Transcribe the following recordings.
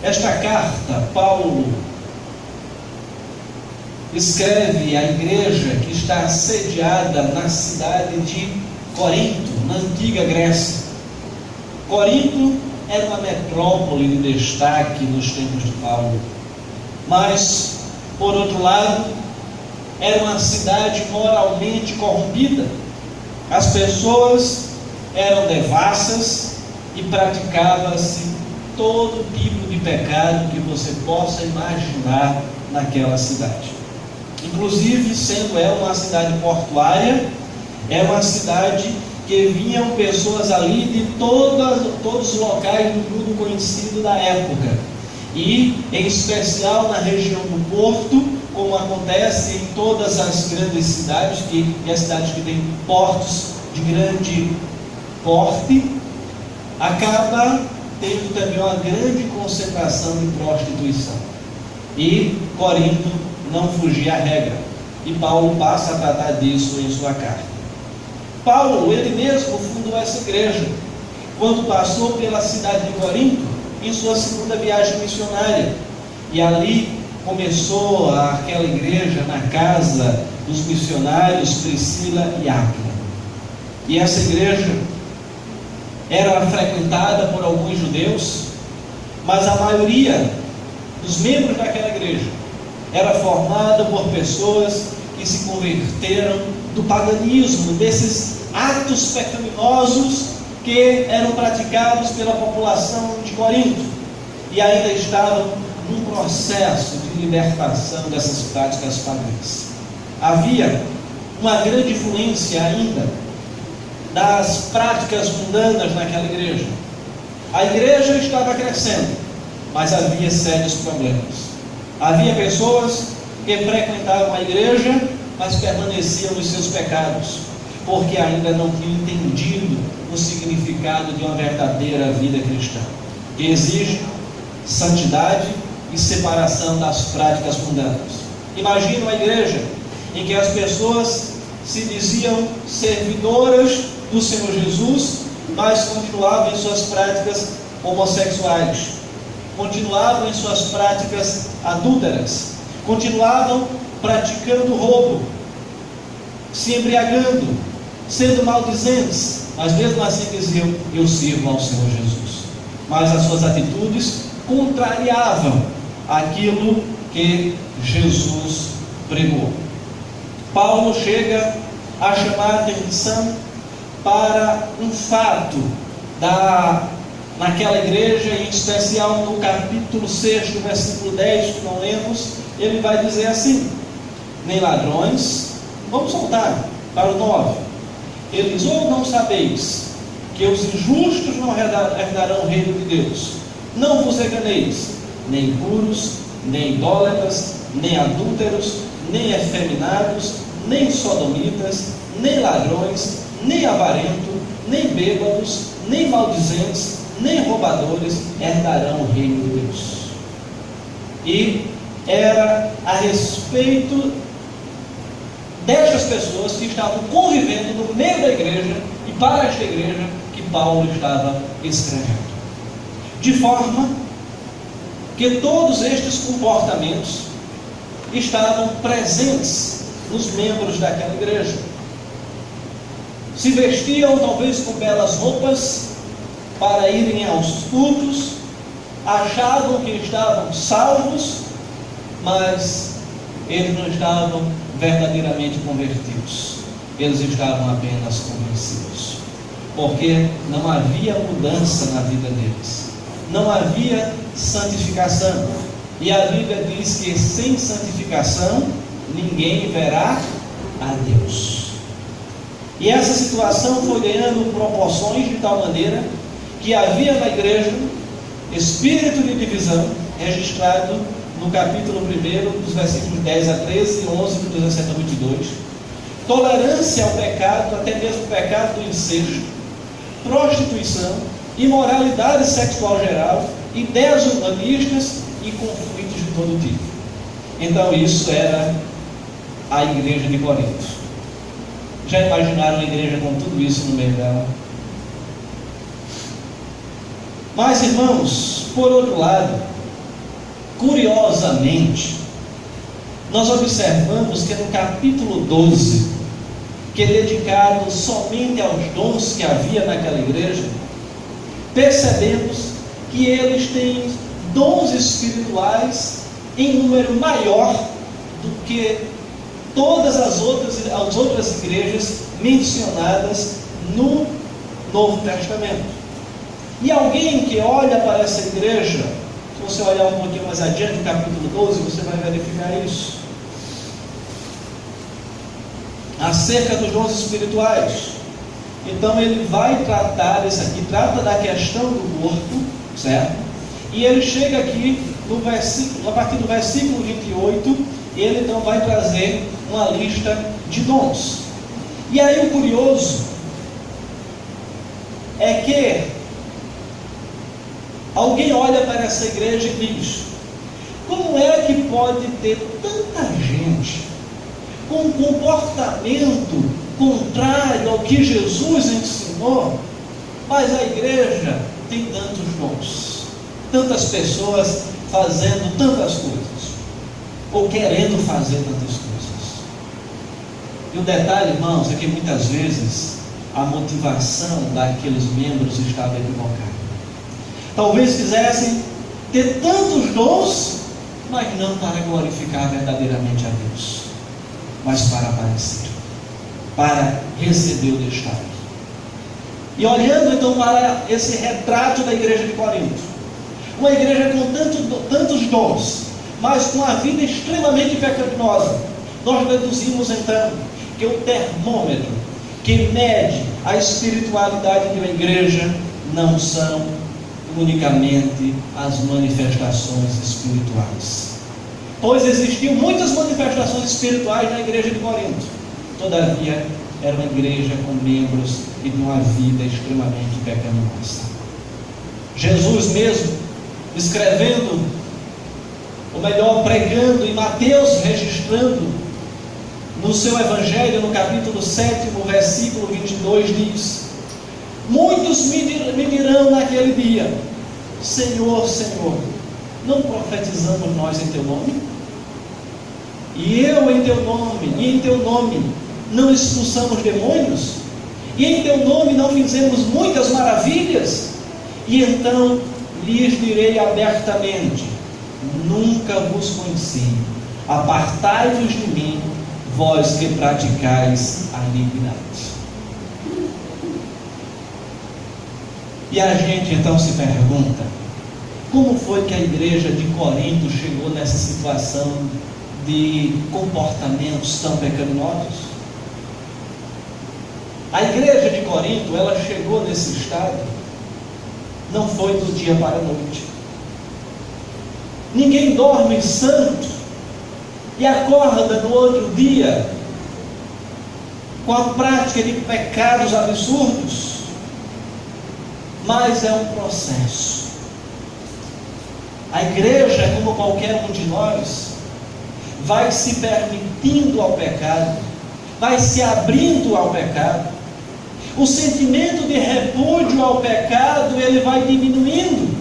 Esta carta, Paulo escreve à igreja que está sediada na cidade de Corinto, na antiga Grécia. Corinto era uma metrópole de destaque nos tempos de Paulo, mas, por outro lado, era uma cidade moralmente corrompida. As pessoas eram devassas e praticava-se todo tipo de pecado que você possa imaginar naquela cidade. Inclusive, sendo ela uma cidade portuária, é uma cidade que vinham pessoas ali de todos os locais do mundo conhecido da época, e em especial na região do Porto, como acontece em todas as grandes cidades, que as cidades que têm portos de grande porte, acaba tendo também uma grande concentração de prostituição. E Corinto não fugia à regra, e Paulo passa a tratar disso em sua carta. Paulo, ele mesmo fundou essa igreja quando passou pela cidade de Corinto em sua segunda viagem missionária, e ali começou aquela igreja na casa dos missionários Priscila e Áquila. E essa igreja era frequentada por alguns judeus, mas a maioria dos membros daquela igreja era formada por pessoas que se converteram do paganismo, desses atos pecaminosos que eram praticados pela população de Corinto, e ainda estavam num processo de libertação dessas práticas pagãs. Havia uma grande influência ainda das práticas mundanas naquela igreja. A igreja estava crescendo, mas havia sérios problemas. Havia pessoas que frequentavam a igreja, mas permaneciam nos seus pecados, porque ainda não tinham entendido o significado de uma verdadeira vida cristã, que exige santidade e separação das práticas mundanas. Imagina uma igreja em que as pessoas se diziam servidoras do Senhor Jesus, mas continuavam em suas práticas homossexuais, continuavam em suas práticas adúlteras, continuavam praticando roubo, se embriagando, sendo maldizentes, mas mesmo assim diziam: eu sirvo ao Senhor Jesus. Mas as suas atitudes contrariavam aquilo que Jesus pregou. Paulo chega a chamar a atenção para um fato naquela igreja, em especial no capítulo 6, versículo 10, que não lemos. Ele vai dizer assim: nem ladrões. Vamos soltar para o 9. Ele diz: ou não sabeis que os injustos não herdarão o reino de Deus? Não vos enganeis, nem impuros, nem idólatras, nem adúlteros, nem efeminados, nem sodomitas, nem ladrões, nem avarentos, nem bêbados, nem maldizentes, nem roubadores herdarão o reino de Deus. E era a respeito destas pessoas que estavam convivendo no meio da igreja e para esta igreja que Paulo estava escrevendo. De forma que todos estes comportamentos estavam presentes nos membros daquela igreja. Se vestiam talvez com belas roupas para irem aos cultos, achavam que estavam salvos, mas eles não estavam verdadeiramente convertidos, eles estavam apenas convencidos, porque não havia mudança na vida deles, não havia santificação, e a Bíblia diz que sem santificação ninguém verá a Deus. E essa situação foi ganhando proporções de tal maneira que havia na igreja espírito de divisão, registrado no capítulo 1, dos versículos 10 a 13 e 11, do 17 a 22, tolerância ao pecado, até mesmo o pecado do incesto, prostituição, imoralidade sexual geral, ideias humanistas e conflitos de todo tipo. Então isso era a igreja de Corinto. Já imaginaram a igreja com tudo isso no meio dela? Mas, irmãos, por outro lado, Curiosamente, nós observamos que no capítulo 12, que é dedicado somente aos dons que havia naquela igreja, percebemos que eles têm dons espirituais em número maior do que todas as outras igrejas mencionadas no Novo Testamento. E alguém que olha para essa igreja, se você olhar um pouquinho mais adiante, no capítulo 12, você vai verificar isso. Acerca dos dons espirituais. Então ele vai tratar isso aqui, trata da questão do corpo, certo? E ele chega aqui no versículo, a partir do versículo 28, ele então vai trazer uma lista de dons. E aí o curioso é que alguém olha para essa igreja e diz: como é que pode ter tanta gente com um comportamento contrário ao que Jesus ensinou, mas a igreja tem tantos dons, tantas pessoas fazendo tantas coisas, ou querendo fazer tantas coisas? E o detalhe, irmãos, é que muitas vezes a motivação daqueles membros estava equivocada. Talvez quisessem ter tantos dons, mas não para glorificar verdadeiramente a Deus, mas para aparecer, para receber o destaque. E olhando então para esse retrato da igreja de Corinto, uma igreja com tantos dons, mas com a vida extremamente pecaminosa, nós deduzimos então que o termômetro que mede a espiritualidade de uma igreja não são unicamente as manifestações espirituais, pois existiam muitas manifestações espirituais na igreja de Corinto. Todavia, era uma igreja com membros e de uma vida extremamente pecaminosa. Jesus mesmo, escrevendo, ou melhor, pregando em Mateus, registrando no seu evangelho, no capítulo 7, versículo 22, diz: muitos me dirão naquele dia: Senhor, Senhor, não profetizamos nós em teu nome? E eu em teu nome não expulsamos demônios? E em teu nome não fizemos muitas maravilhas? E então lhes direi abertamente: nunca vos conheci, apartai-vos de mim, vós que praticais a iniquidade. E a gente então se pergunta: como foi que a igreja de Corinto chegou nessa situação de comportamentos tão pecaminosos? A igreja de Corinto, ela chegou nesse estado, não foi do dia para a noite. Ninguém dorme santo e acorda no outro dia com a prática de pecados absurdos, mas é um processo. A igreja, como qualquer um de nós, vai se permitindo ao pecado, vai se abrindo ao pecado. O sentimento de repúdio ao pecado, ele vai diminuindo.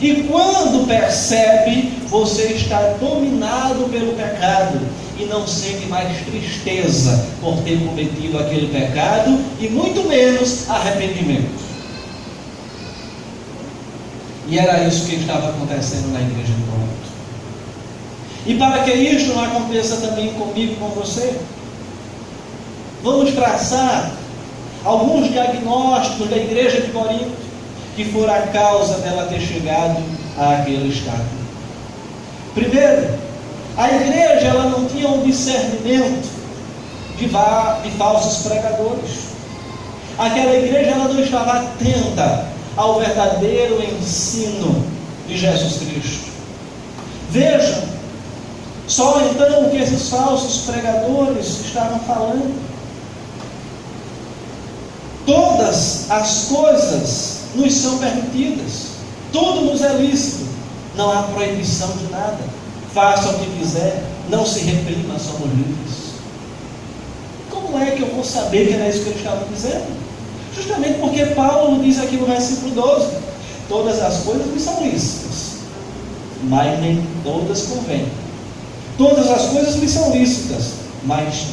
E quando percebe, você está dominado pelo pecado e não sente mais tristeza por ter cometido aquele pecado, e muito menos arrependimento. E era isso que estava acontecendo na igreja de Corinto. E para que isto não aconteça também comigo e com você, vamos traçar alguns diagnósticos da igreja de Corinto que foram a causa dela ter chegado àquele estado. Primeiro, a igreja ela não tinha um discernimento de falsos pregadores. Aquela igreja ela não estava atenta ao verdadeiro ensino de Jesus Cristo. Vejam só então o que esses falsos pregadores estavam falando. Todas as coisas nos são permitidas, tudo nos é lícito, não há proibição de nada, faça o que quiser, não se reprima, somos livres. Como é que eu vou saber que era isso que eles estavam dizendo? Justamente porque Paulo diz aqui no versículo 12: todas as coisas me são lícitas, mas nem todas convêm. Todas as coisas me são lícitas, mas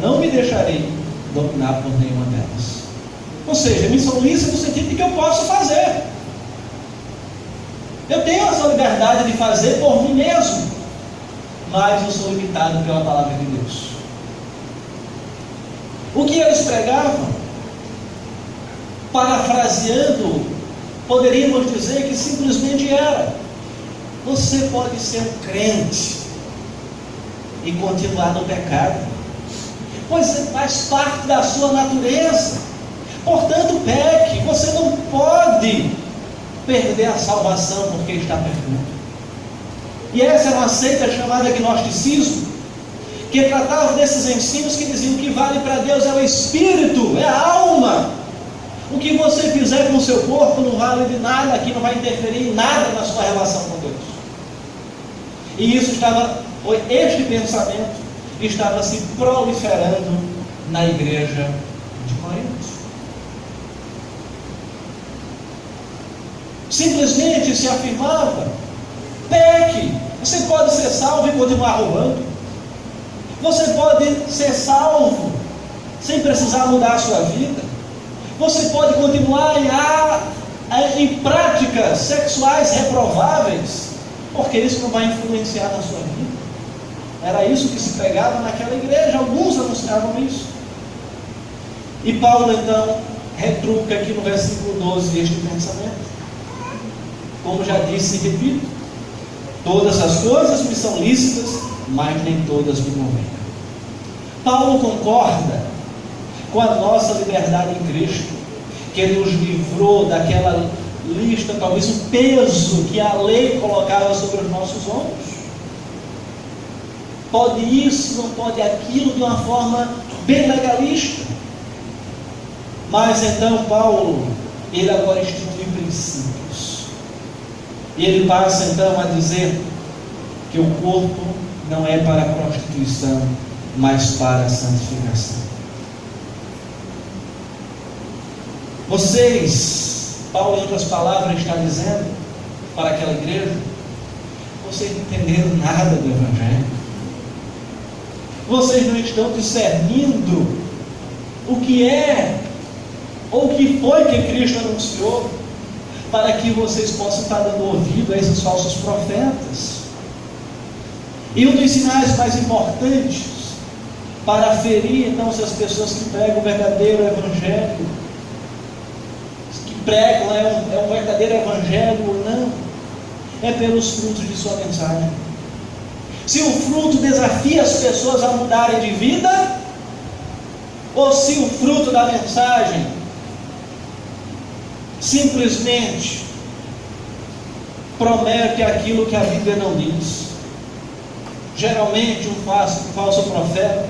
não me deixarei dominar por nenhuma delas. Ou seja, me são lícitas no sentido de que eu posso fazer. Eu tenho essa liberdade de fazer por mim mesmo, mas eu sou limitado pela palavra de Deus. O que eles pregavam, parafraseando, poderíamos dizer que simplesmente era: você pode ser um crente e continuar no pecado, pois faz parte da sua natureza. Portanto, peque. Você não pode perder a salvação porque está pecando. E essa é uma seita chamada gnosticismo, que tratava desses ensinos que diziam que o que vale para Deus é o espírito, é a alma. O que você fizer com o seu corpo não vale de nada, que não vai interferir em nada na sua relação com Deus. E este pensamento estava se proliferando na igreja de Corinto. Simplesmente se afirmava: peque, você pode ser salvo e continuar roubando. Você pode ser salvo sem precisar mudar a sua vida. Você pode continuar em práticas sexuais reprováveis, porque isso não vai influenciar na sua vida. Era isso que se pregava naquela igreja. Alguns anunciavam isso. E Paulo então retruca aqui no versículo 12 este pensamento. Como já disse e repito, todas as coisas me são lícitas, mas nem todas me convêm. Paulo concorda com a nossa liberdade em Cristo, que Ele nos livrou daquela lista, talvez o peso que a lei colocava sobre os nossos ombros. Pode isso, não pode aquilo, de uma forma bem legalista. Mas então Paulo, ele agora institui princípios. E ele passa então a dizer que o corpo não é para a prostituição, mas para a santificação. Vocês, Paulo em outras palavras está dizendo para aquela igreja, vocês não entenderam nada do Evangelho. Vocês não estão discernindo o que é, ou o que foi que Cristo anunciou, para que vocês possam estar dando ouvido a esses falsos profetas. E um dos sinais mais importantes para aferir então se as pessoas que pregam o verdadeiro evangelho, que pregam é um verdadeiro evangelho ou não, é pelos frutos de sua mensagem. Se o fruto desafia as pessoas a mudarem de vida, ou se o fruto da mensagem simplesmente promete aquilo que a Bíblia não diz. Geralmente um falso profeta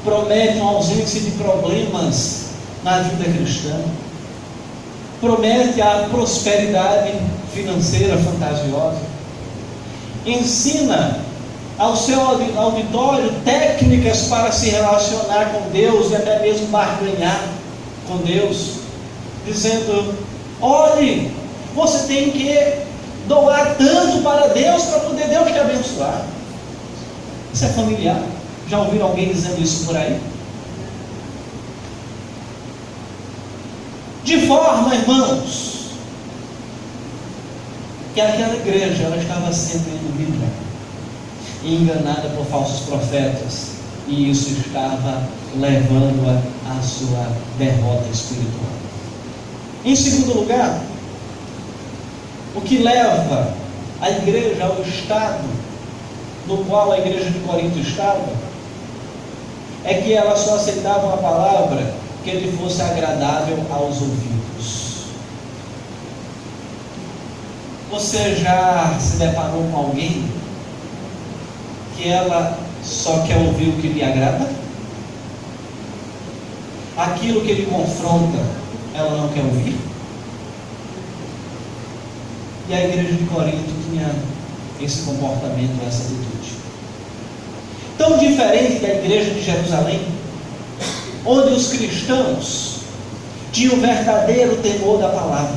promete uma ausência de problemas na vida cristã, promete a prosperidade financeira fantasiosa, ensina ao seu auditório técnicas para se relacionar com Deus e até mesmo barganhar com Deus, dizendo: olhe, você tem que doar tanto para Deus, para poder Deus te abençoar. Isso é familiar? Já ouviram alguém dizendo isso por aí? De forma, irmãos, que aquela igreja ela estava sendo iludida e enganada por falsos profetas, e isso estava levando-a à sua derrota espiritual. Em segundo lugar, o que leva a igreja ao estado no qual a igreja de Corinto estava, é que ela só aceitava uma palavra que lhe fosse agradável aos ouvidos. Você já se deparou com alguém que ela só quer ouvir o que lhe agrada? Aquilo que lhe confronta, ela não quer ouvir? E a igreja de Corinto tinha esse comportamento, essa atitude. Tão diferente da igreja de Jerusalém, onde os cristãos tinham o verdadeiro temor da palavra,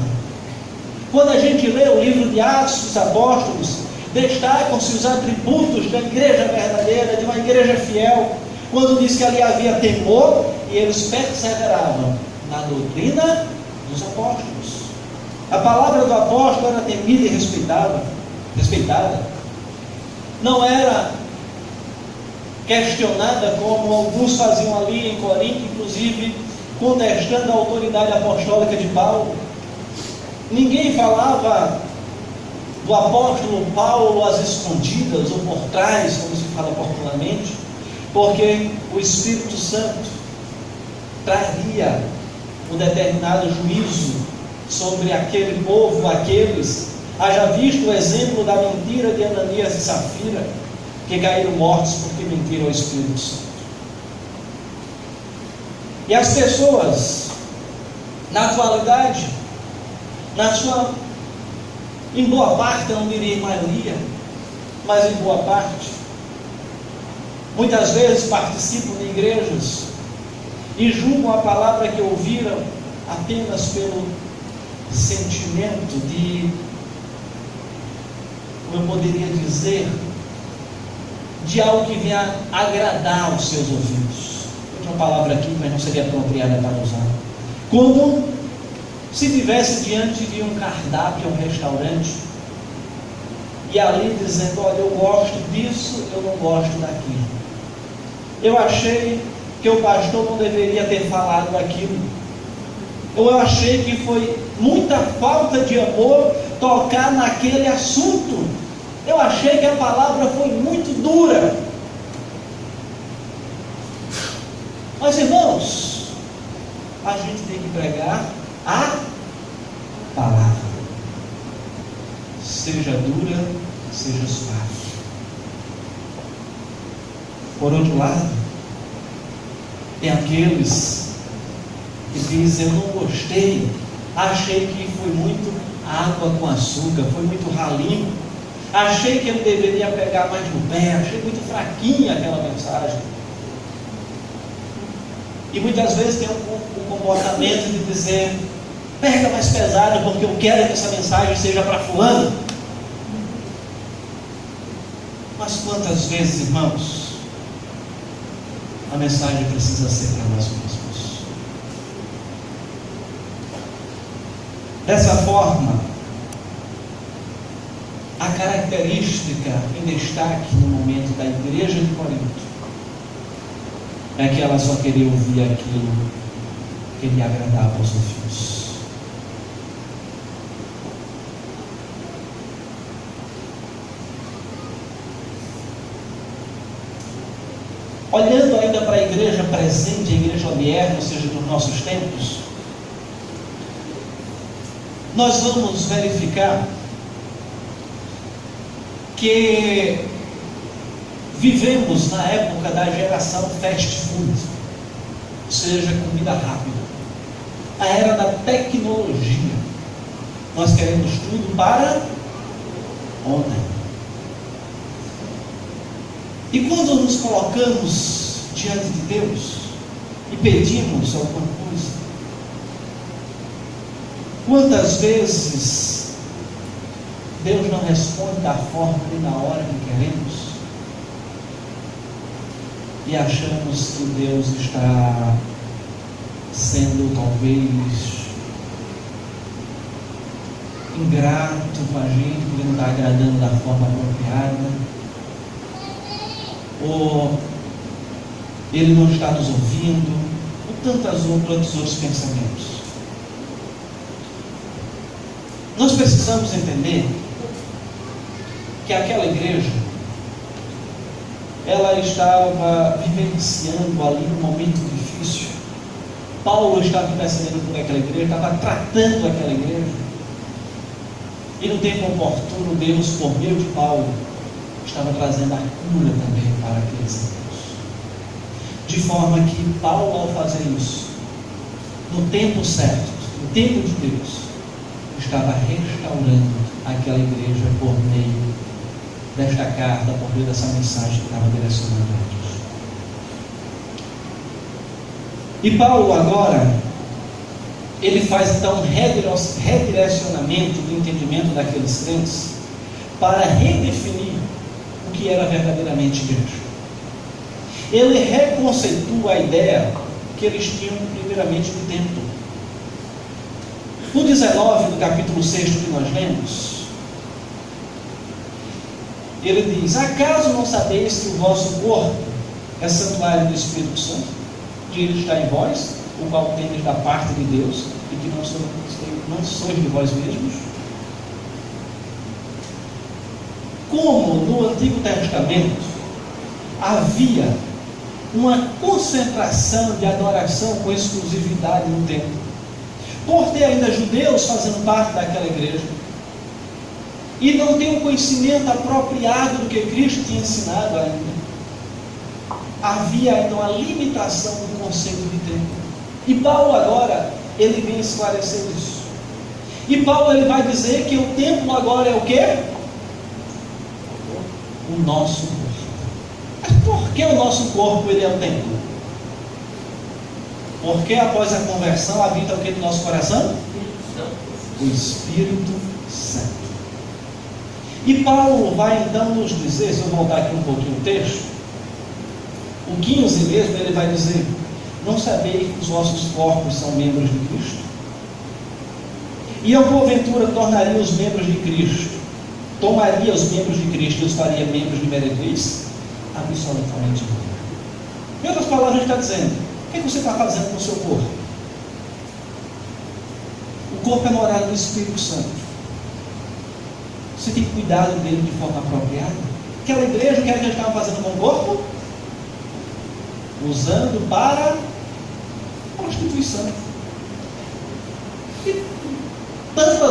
Quando a gente lê o livro de Atos dos Apóstolos, destacam-se os atributos da igreja verdadeira, de uma igreja fiel, quando diz que ali havia temor e eles perseveravam na doutrina dos apóstolos. A palavra do apóstolo era temida e respeitada. Não era questionada como alguns faziam ali em Corinto, inclusive contestando a autoridade apostólica de Paulo. Ninguém falava do apóstolo Paulo às escondidas ou por trás, como se fala popularmente, porque o Espírito Santo traria um determinado juízo sobre aquele povo, aqueles, haja visto o exemplo da mentira de Ananias e Safira, que caíram mortos porque mentiram ao Espírito Santo. E as pessoas, na atualidade, em boa parte, eu não diria em maioria, mas em boa parte, muitas vezes participam de igrejas e julgam a palavra que ouviram apenas pelo sentimento de, como eu poderia dizer, de algo que venha agradar os seus ouvidos. Outra palavra aqui, mas não seria apropriada para usar. Como se estivesse diante de um cardápio, um restaurante, e ali dizendo: olha, eu gosto disso, eu não gosto daquilo. Eu achei que o pastor não deveria ter falado aquilo. Eu achei que foi muita falta de amor tocar naquele assunto. Eu achei que a palavra foi muito dura. Mas, irmãos, a gente tem que pregar a palavra, seja dura, seja suave. Por outro lado, tem aqueles que dizem: eu não gostei, achei que foi muito água com açúcar, foi muito ralinho, achei que eu deveria pegar mais no pé, achei muito fraquinha aquela mensagem. E muitas vezes tem um comportamento de dizer: pega mais pesado, porque eu quero que essa mensagem seja para fulano. Mas quantas vezes, irmãos, a mensagem precisa ser para nós mesmos? Dessa forma, a característica em destaque no momento da igreja de Corinto é que ela só queria ouvir aquilo que lhe agradava aos ouvidos. Olhando ainda para a igreja presente, a igreja odierna, ou seja, dos nossos tempos, nós vamos verificar que vivemos na época da geração fast food, ou seja, comida rápida, a era da tecnologia. Nós queremos tudo para ontem. E quando nos colocamos diante de Deus e pedimos alguma coisa, quantas vezes Deus não responde da forma e na hora que queremos? E achamos que Deus está sendo talvez ingrato com a gente, porque não está agradando da forma apropriada, ou Ele não está nos ouvindo, ou tantos outros pensamentos. Nós precisamos entender que aquela igreja, ela estava vivenciando ali um momento difícil. Paulo estava intercedendo por aquela igreja, estava tratando aquela igreja, e no tempo oportuno Deus, por meio de Paulo, estava trazendo a cura também para aqueles irmãos. De forma que Paulo, ao fazer isso, no tempo certo, no tempo de Deus, estava restaurando aquela igreja por meio desta carta, por meio dessa mensagem que estava direcionando a eles. E Paulo agora ele faz então um redirecionamento do entendimento daqueles crentes para redefinir o que era verdadeiramente igreja. Ele reconceitua a ideia que eles tinham primeiramente do templo. No 19 do capítulo 6 que nós lemos, ele diz: acaso não sabeis que o vosso corpo é santuário do Espírito Santo, que ele está em vós, o qual tendes da parte de Deus, e que não sois de vós mesmos? Como no Antigo Testamento havia uma concentração de adoração com exclusividade no templo, por ter ainda judeus fazendo parte daquela igreja, e não ter um conhecimento apropriado do que Cristo tinha ensinado ainda, havia ainda uma limitação do conceito de templo. E Paulo agora, ele vem esclarecer isso. E Paulo ele vai dizer que o templo agora é o quê? O nosso corpo. Mas por que o nosso corpo ele é o templo? Porque após a conversão habita o que no nosso coração? O Espírito Santo. E Paulo vai então nos dizer, se eu voltar aqui um pouquinho o texto, o 15 mesmo, ele vai dizer: não sabeis que os vossos corpos são membros de Cristo? E eu porventura tornaria os membros de Cristo, tomaria os membros de Cristo e os faria membros de meretriz? Absolutamente não. Em outras palavras, ele está dizendo: o que você está fazendo com o seu corpo? O corpo é morada do Espírito Santo. Você tem cuidado dele de forma apropriada? Aquela igreja, o que era que eles estavam fazendo com o corpo? Usando para prostituição. E tantas